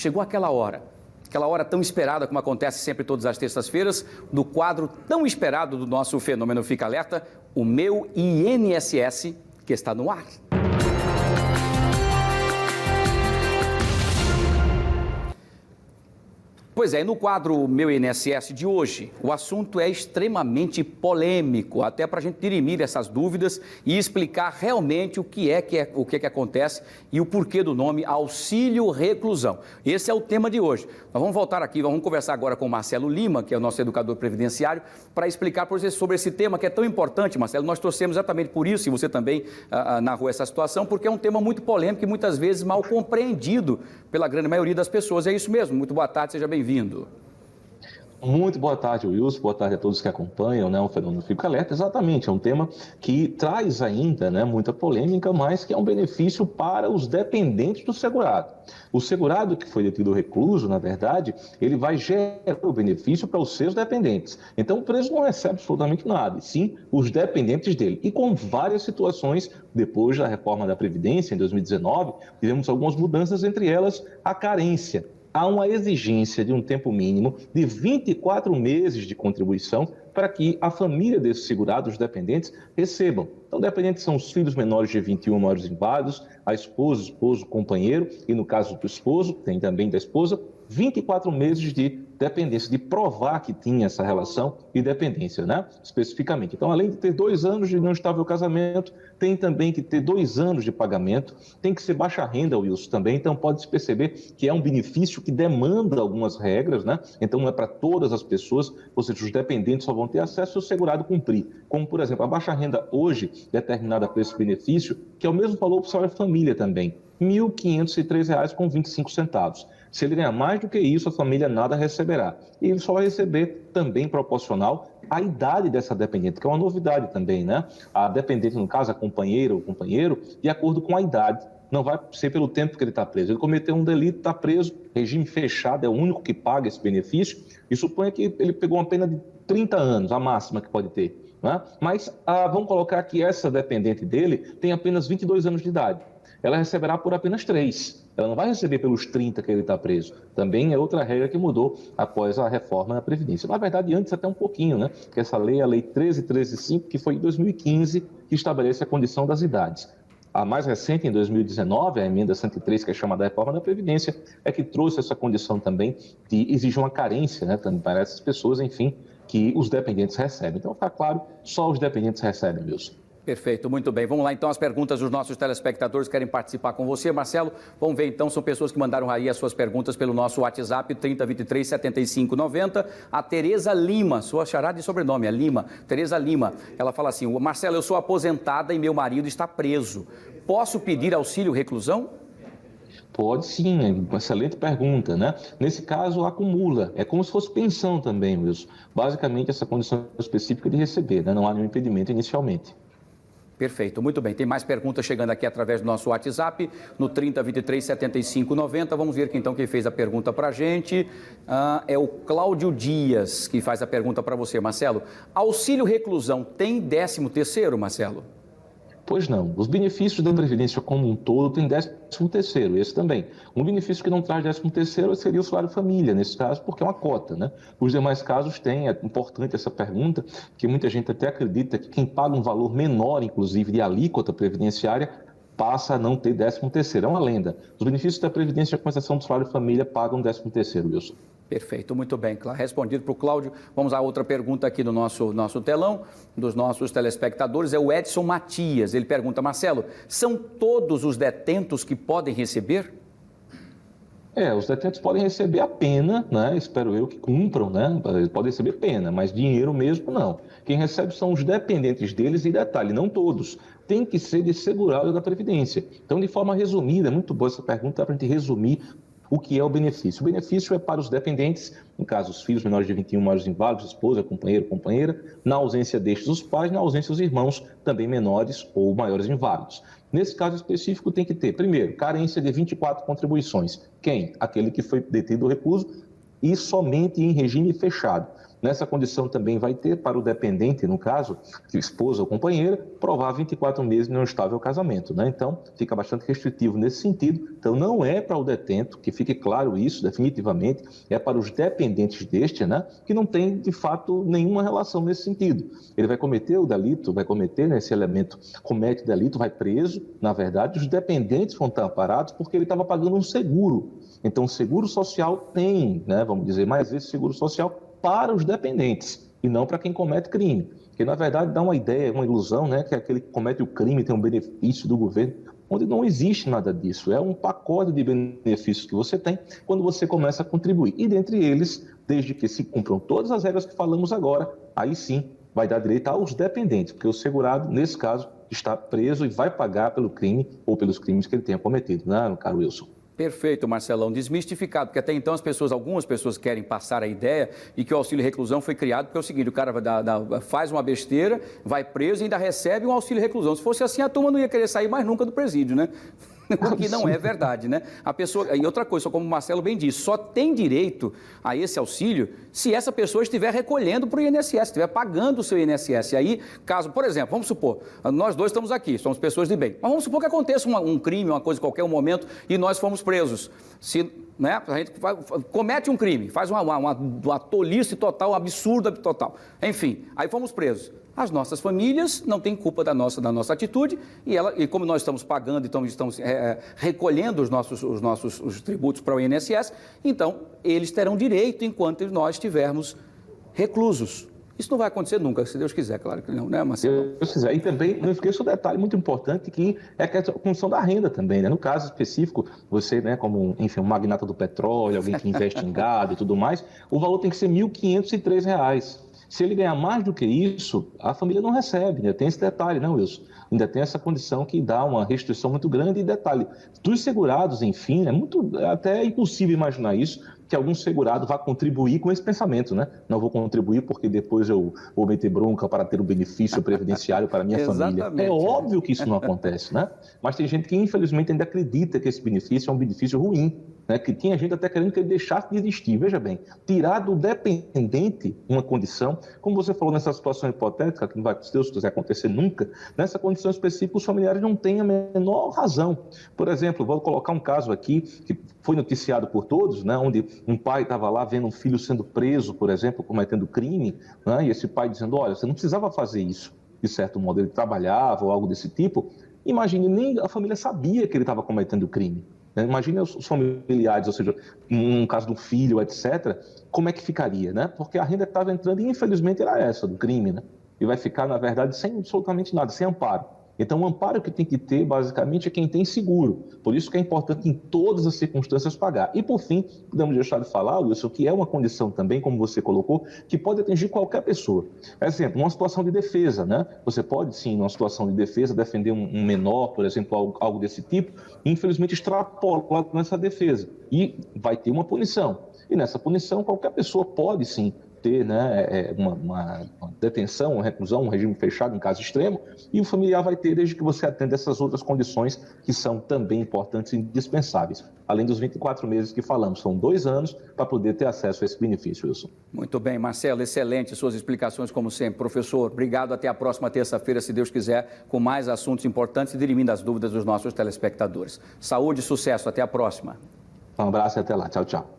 chegou aquela hora tão esperada, como acontece sempre todas as terças-feiras, do quadro tão esperado do nosso Fenômeno Fica Alerta, o Meu INSS, que está no ar. Pois é, no quadro Meu INSS de hoje, o assunto é extremamente polêmico, até para a gente dirimir essas dúvidas e explicar realmente o que acontece e o porquê do nome Auxílio Reclusão. Esse é o tema de hoje. Nós vamos voltar aqui, vamos conversar agora com o Marcelo Lima, que é o nosso educador previdenciário, para explicar para você sobre esse tema que é tão importante, Marcelo. Nós trouxemos exatamente por isso, e você também narrou essa situação, porque é um tema muito polêmico e muitas vezes mal compreendido pela grande maioria das pessoas. É isso mesmo. Muito boa tarde, seja bem-vindo. Muito boa tarde, Wilson. Boa tarde a todos que acompanham, o Fenômeno Fica Alerta. Exatamente, é um tema que traz ainda, muita polêmica, mas que é um benefício para os dependentes do segurado. O segurado que foi detido recluso, na verdade, ele vai gerar o benefício para os seus dependentes. Então, o preso não recebe absolutamente nada, sim os dependentes dele. E com várias situações, depois da reforma da Previdência, em 2019, tivemos algumas mudanças, entre elas a carência. Há uma exigência de um tempo mínimo de 24 meses de contribuição para que a família desses segurados dependentes recebam. Então, dependentes são os filhos menores de 21 maiores inválidos, a esposa, o esposo, o companheiro, e no caso do esposo, tem também da esposa, 24 meses de dependência, de provar que tinha essa relação de dependência, especificamente. Então, além de ter 2 anos de não estável casamento, tem também que ter 2 anos de pagamento, tem que ser baixa renda, Wilson, também. Então, pode-se perceber que é um benefício que demanda algumas regras, Então, não é para todas as pessoas, ou seja, os dependentes só vão ter acesso se o segurado cumprir. Como, por exemplo, a baixa renda hoje, determinada por esse benefício, que é o mesmo valor para o salário família também, R$ 1.503,25. Se ele ganhar mais do que isso, a família nada receberá. E ele só vai receber também proporcional à idade dessa dependente, que é uma novidade também, A dependente, no caso, a companheira ou companheiro, de acordo com a idade. Não vai ser pelo tempo que ele está preso. Ele cometeu um delito, está preso, regime fechado, é o único que paga esse benefício. E suponha que ele pegou uma pena de 30 anos, a máxima que pode ter. Mas vamos colocar que essa dependente dele tem apenas 22 anos de idade. Ela receberá por apenas 3. Ela não vai receber pelos 30 que ele está preso. Também é outra regra que mudou após a reforma da Previdência. Na verdade, antes até um pouquinho, que essa lei é a Lei 13.135, que foi em 2015, que estabelece a condição das idades. A mais recente, em 2019, a emenda 103, que é chamada Reforma da Previdência, é que trouxe essa condição também de exigir uma carência, também para essas pessoas, enfim, que os dependentes recebem. Então, fica claro, só os dependentes recebem, Wilson. Perfeito, muito bem. Vamos lá então as perguntas dos nossos telespectadores que querem participar com você, Marcelo. Vamos ver então, são pessoas que mandaram aí as suas perguntas pelo nosso WhatsApp 3023 7590. A Tereza Lima, sua xará de sobrenome, é Lima. Tereza Lima, ela fala assim: Marcelo, eu sou aposentada e meu marido está preso. Posso pedir auxílio reclusão? Pode sim, é uma excelente pergunta, Nesse caso, acumula, é como se fosse pensão também, Wilson. Basicamente, essa condição específica de receber, não há nenhum impedimento inicialmente. Perfeito, muito bem. Tem mais perguntas chegando aqui através do nosso WhatsApp, no 3023 7590. Vamos ver então quem fez a pergunta para a gente. É o Cláudio Dias que faz a pergunta para você, Marcelo. Auxílio reclusão tem 13º, Marcelo? Pois não. Os benefícios da Previdência como um todo têm 13º, esse também. Um benefício que não traz 13º seria o salário família, nesse caso, porque é uma cota, Os demais casos têm, é importante essa pergunta, que muita gente até acredita que quem paga um valor menor, inclusive, de alíquota previdenciária, passa a não ter 13º. É uma lenda. Os benefícios da Previdência, com exceção do salário família, pagam 13º, Wilson. Perfeito, muito bem, respondido para o Cláudio. Vamos a outra pergunta aqui do nosso telão, dos nossos telespectadores, é o Edson Matias. Ele pergunta: Marcelo, são todos os detentos que podem receber? Os detentos podem receber a pena, Espero eu que cumpram, Eles podem receber pena, mas dinheiro mesmo não. Quem recebe são os dependentes deles e, detalhe, não todos. Tem que ser de segurado da Previdência. Então, de forma resumida, é muito boa essa pergunta para a gente resumir o que é o benefício. O benefício é para os dependentes, no caso, os filhos menores de 21 maiores inválidos, esposa, companheiro, companheira, na ausência destes os pais, na ausência dos irmãos, também menores ou maiores inválidos. Nesse caso específico, tem que ter, primeiro, carência de 24 contribuições. Quem? Aquele que foi detido ou recluso e somente em regime fechado. Nessa condição também vai ter para o dependente, no caso, esposa ou companheira, provar 24 meses de não estável casamento, né? Então, fica bastante restritivo nesse sentido. Então, não é para o detento, que fique claro isso definitivamente, é para os dependentes deste, né, que não tem, de fato, nenhuma relação nesse sentido. Ele vai cometer o delito, vai cometer, né, esse elemento, comete o delito, vai preso. Na verdade, os dependentes vão estar amparados porque ele estava pagando um seguro. Então, o seguro social tem, né, vamos dizer mais vezes, seguro social para os dependentes e não para quem comete crime. Porque, na verdade, dá uma ideia, uma ilusão, né, que aquele que comete o crime tem um benefício do governo, onde não existe nada disso. É um pacote de benefícios que você tem quando você começa a contribuir. E, dentre eles, desde que se cumpram todas as regras que falamos agora, aí sim vai dar direito aos dependentes, porque o segurado, nesse caso, está preso e vai pagar pelo crime ou pelos crimes que ele tenha cometido, né, caro Wilson? Perfeito, Marcelão. Desmistificado, porque até então algumas pessoas querem passar a ideia e que o auxílio reclusão foi criado porque é o seguinte, o cara faz uma besteira, vai preso e ainda recebe um auxílio reclusão. Se fosse assim, a turma não ia querer sair mais nunca do presídio, né? O que não é verdade, né? A pessoa, e outra coisa, como o Marcelo bem disse, só tem direito a esse auxílio se essa pessoa estiver recolhendo para o INSS, estiver pagando o seu INSS. E aí, caso, por exemplo, vamos supor, nós dois estamos aqui, somos pessoas de bem, mas vamos supor que aconteça um crime, uma coisa, qualquer momento, e nós fomos presos. Se, né, a gente comete um crime, faz uma tolice total, um absurdo total. Enfim, aí fomos presos. As nossas famílias não têm culpa da nossa atitude e como nós estamos pagando, então estamos recolhendo os tributos para o INSS, então eles terão direito enquanto nós estivermos reclusos. Isso não vai acontecer nunca, se Deus quiser, claro que não, né, Marcelo? Se Deus quiser. E também não esqueça um detalhe muito importante que é a função da renda também, né? No caso específico, você, né, como, enfim, um magnata do petróleo, alguém que investe em gado e tudo mais, o valor tem que ser R$ 1.503. Se ele ganhar mais do que isso, a família não recebe, né? Tem esse detalhe, né, Wilson? Ainda tem essa condição que dá uma restrição muito grande. E detalhe, dos segurados, enfim, é até impossível imaginar isso, que algum segurado vá contribuir com esse pensamento, né? Não vou contribuir porque depois eu vou meter bronca para ter o benefício previdenciário para a minha família. É óbvio que isso não acontece, né? Mas tem gente que, infelizmente, ainda acredita que esse benefício é um benefício ruim, né? Que tinha gente até querendo que ele deixasse de existir. Veja bem, tirar do dependente uma condição, como você falou nessa situação hipotética, que não vai, se Deus quiser, acontecer nunca, nessa condição específica os familiares não têm a menor razão. Por exemplo, vou colocar um caso aqui que foi noticiado por todos, né? Onde um pai estava lá vendo um filho sendo preso, por exemplo, cometendo crime, né? E esse pai dizendo, olha, você não precisava fazer isso. De certo modo, ele trabalhava ou algo desse tipo. Imagine, nem a família sabia que ele estava cometendo crime. Imagina os familiares, ou seja, num caso do filho, etc., como é que ficaria, né? Porque a renda que estava entrando, e infelizmente, era essa, do crime, né? E vai ficar, na verdade, sem absolutamente nada, sem amparo. Então, o amparo que tem que ter, basicamente, é quem tem seguro. Por isso que é importante, em todas as circunstâncias, pagar. E, por fim, podemos deixar de falar, Wilson, que é uma condição também, como você colocou, que pode atingir qualquer pessoa. Por exemplo, numa situação de defesa, né? Você pode, sim, numa situação de defesa, defender um menor, por exemplo, algo desse tipo, e, infelizmente, extrapolar nessa defesa. E vai ter uma punição. E, nessa punição, qualquer pessoa pode, sim, ter, né, uma detenção, uma reclusão, um regime fechado em caso extremo, e o familiar vai ter desde que você atenda essas outras condições que são também importantes e indispensáveis. Além dos 24 meses que falamos, são 2 anos para poder ter acesso a esse benefício, Wilson. Muito bem, Marcelo, excelente suas explicações como sempre. Professor, obrigado, até a próxima terça-feira, se Deus quiser, com mais assuntos importantes e dirimindo as dúvidas dos nossos telespectadores. Saúde e sucesso, até a próxima. Um abraço e até lá, tchau, tchau.